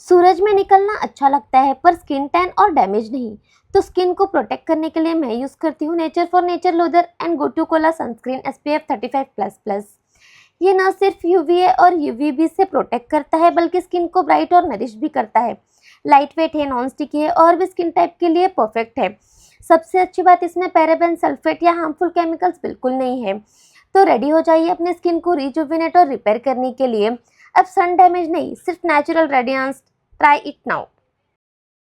सूरज में निकलना अच्छा लगता है पर स्किन टैन और डैमेज नहीं। तो स्किन को प्रोटेक्ट करने के लिए मैं यूज करती हूँ nature for nature lodhra and gotu kola sunscreen SPF 35++। ये न सिर्फ यूवीए और यूवीबी से प्रोटेक्ट करता है बल्कि स्किन को ब्राइट और नरिश भी करता है। लाइट वेट है, नॉन स्टिकी है और भी स्किन टाइप के लिए परफेक्ट है। सबसे अच्छी बात, इसमें पैराबेन, सल्फेट या हार्मफुल केमिकल्स बिल्कुल नहीं है। तो रेडी हो जाइए अपने स्किन को रिजुविनेट और रिपेयर करने के लिए। अब सन डैमेज नहीं, सिर्फ natural radiance. Try it now.